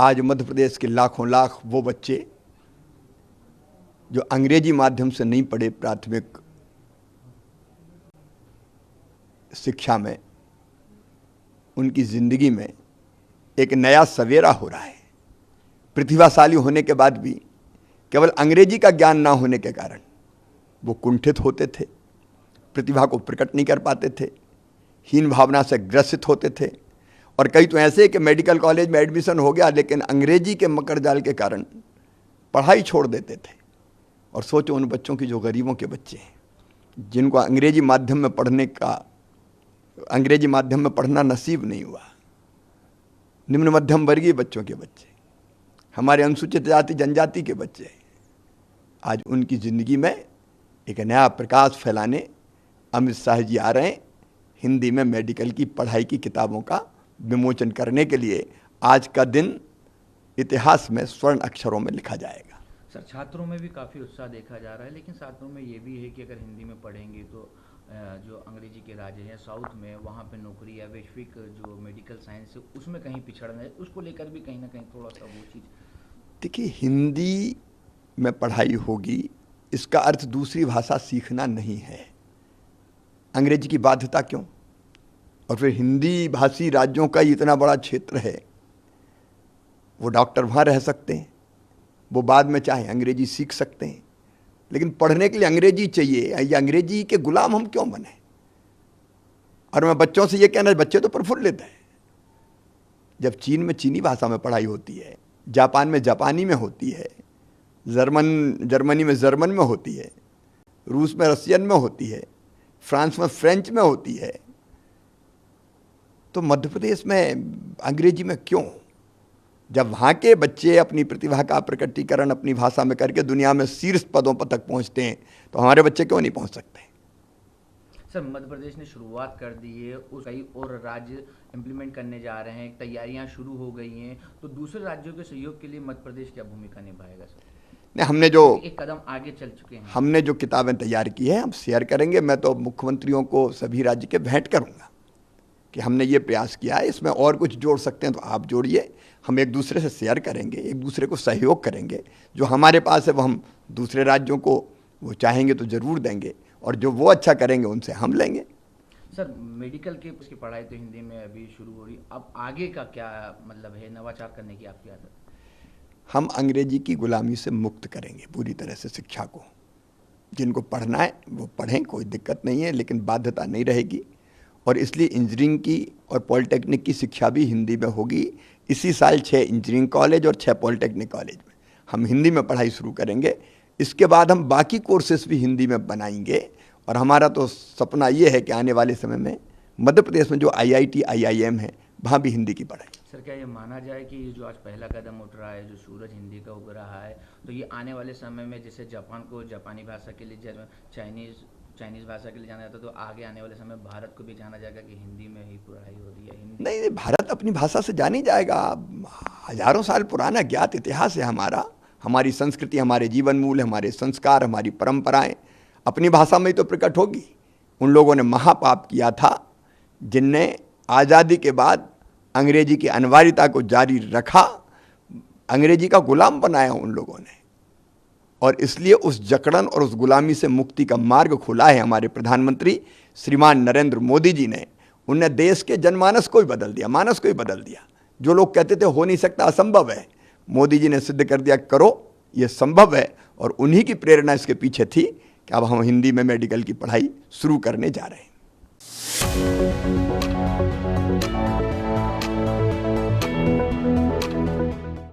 आज मध्य प्रदेश के लाखों लाख वो बच्चे जो अंग्रेजी माध्यम से नहीं पढ़े प्राथमिक शिक्षा में, उनकी ज़िंदगी में एक नया सवेरा हो रहा है। प्रतिभाशाली होने के बाद भी केवल अंग्रेजी का ज्ञान ना होने के कारण वो कुंठित होते थे, प्रतिभा को प्रकट नहीं कर पाते थे, हीन भावना से ग्रसित होते थे। और कई तो ऐसे कि मेडिकल कॉलेज में एडमिशन हो गया लेकिन अंग्रेजी के मकर जाल के कारण पढ़ाई छोड़ देते थे। और सोचो उन बच्चों की जो गरीबों के बच्चे हैं, जिनको अंग्रेजी माध्यम में पढ़ना नसीब नहीं हुआ, निम्न मध्यम वर्गीय बच्चों के बच्चे, हमारे अनुसूचित जाति जनजाति के बच्चे, आज उनकी ज़िंदगी में एक नया प्रकाश फैलाने अमित शाह जी आ रहे हैं। हिंदी में मेडिकल की पढ़ाई की किताबों का विमोचन करने के लिए आज का दिन इतिहास में स्वर्ण अक्षरों में लिखा जाएगा। सर, छात्रों में भी काफ़ी उत्साह देखा जा रहा है, लेकिन छात्रों में ये भी है कि अगर हिंदी में पढ़ेंगे तो जो अंग्रेजी के राज्य हैं साउथ में, वहाँ पे नौकरी या वैश्विक जो मेडिकल साइंस है उसमें कहीं पिछड़ गए, उसको लेकर भी कहीं ना कहीं थोड़ा सा वो चीज़। देखिए, हिंदी में पढ़ाई होगी इसका अर्थ दूसरी भाषा सीखना नहीं है। अंग्रेजी की बाध्यता क्यों? और फिर हिंदी भाषी राज्यों का इतना बड़ा क्षेत्र है, वो डॉक्टर वहाँ रह सकते हैं, वो बाद में चाहे अंग्रेजी सीख सकते हैं, लेकिन पढ़ने के लिए अंग्रेजी चाहिए। ये अंग्रेजी के गुलाम हम क्यों बने? और मैं बच्चों से ये कहना, बच्चे तो प्रफुल्लित हैं। जब चीन में चीनी भाषा में पढ़ाई होती है, जापान में जापानी में होती है, जर्मनी में जर्मन में होती है, रूस में रसियन में होती है, फ्रांस में फ्रेंच में होती है, तो मध्य प्रदेश में अंग्रेजी में क्यों? जब वहाँ के बच्चे अपनी प्रतिभा का प्रकटीकरण अपनी भाषा में करके दुनिया में शीर्ष पदों पर तक पहुँचते हैं, तो हमारे बच्चे क्यों नहीं पहुँच सकते? सर, मध्य प्रदेश ने शुरुआत कर दी है, उस कई और राज्य इम्प्लीमेंट करने जा रहे हैं, तैयारियां शुरू हो गई हैं, तो दूसरे राज्यों के सहयोग के लिए मध्य प्रदेश क्या भूमिका निभाएगा सर? नहीं, हमने जो एक कदम आगे चल चुके हैं, हमने जो किताबें तैयार की है हम शेयर करेंगे। मैं तो मुख्यमंत्रियों को सभी राज्य के भेंट करूँगा कि हमने ये प्रयास किया है, इसमें और कुछ जोड़ सकते हैं तो आप जोड़िए। हम एक दूसरे से शेयर करेंगे, एक दूसरे को सहयोग करेंगे। जो हमारे पास है वो हम दूसरे राज्यों को वो चाहेंगे तो ज़रूर देंगे, और जो वो अच्छा करेंगे उनसे हम लेंगे। सर, मेडिकल की उसकी पढ़ाई तो हिंदी में अभी शुरू हो रही, अब आगे का क्या मतलब है, नवाचार करने की आपकी आदत? हम अंग्रेजी की गुलामी से मुक्त करेंगे पूरी तरह से शिक्षा को। जिनको पढ़ना है वो पढ़ें, कोई दिक्कत नहीं है, लेकिन बाध्यता नहीं रहेगी। और इसलिए इंजीनियरिंग की और पॉलिटेक्निक की शिक्षा भी हिंदी में होगी। इसी साल 6 इंजीनियरिंग कॉलेज और 6 पॉलिटेक्निक कॉलेज में हम हिंदी में पढ़ाई शुरू करेंगे। इसके बाद हम बाकी कोर्सेस भी हिंदी में बनाएंगे। और हमारा तो सपना ये है कि आने वाले समय में मध्य प्रदेश में जो IIT IIM है वहाँ भी हिंदी की पढ़ाई। सर, क्या ये माना जाए कि ये जो आज पहला कदम उठ रहा है, जो सूरज हिंदी का उग रहा है, तो ये आने वाले समय में जैसे जापान को जापानी भाषा के लिए, चाइनीज़ भाषा के लिए जाना जाता है, तो आगे आने वाले समय भारत को भी जाना जाएगा कि हिंदी में ही पढ़ाई हो रही है? हिंदी नहीं, भारत अपनी भाषा से जानी जाएगा। हजारों साल पुराना ज्ञात इतिहास है हमारा, हमारी संस्कृति, हमारे जीवन मूल्य, हमारे संस्कार, हमारी परंपराएं अपनी भाषा में ही तो प्रकट होगी। उन लोगों ने महापाप किया था जिनने आज़ादी के बाद अंग्रेजी की अनिवार्यता को जारी रखा, अंग्रेजी का गुलाम बनाया उन लोगों ने। और इसलिए उस जकड़न और उस गुलामी से मुक्ति का मार्ग खोला है हमारे प्रधानमंत्री श्रीमान नरेंद्र मोदी जी ने। उनने देश के जनमानस को ही बदल दिया, मानस को ही बदल दिया। जो लोग कहते थे हो नहीं सकता, असंभव है, मोदी जी ने सिद्ध कर दिया, करो, ये संभव है। और उन्हीं की प्रेरणा इसके पीछे थी कि अब हम हिंदी में मेडिकल की पढ़ाई शुरू करने जा रहे हैं।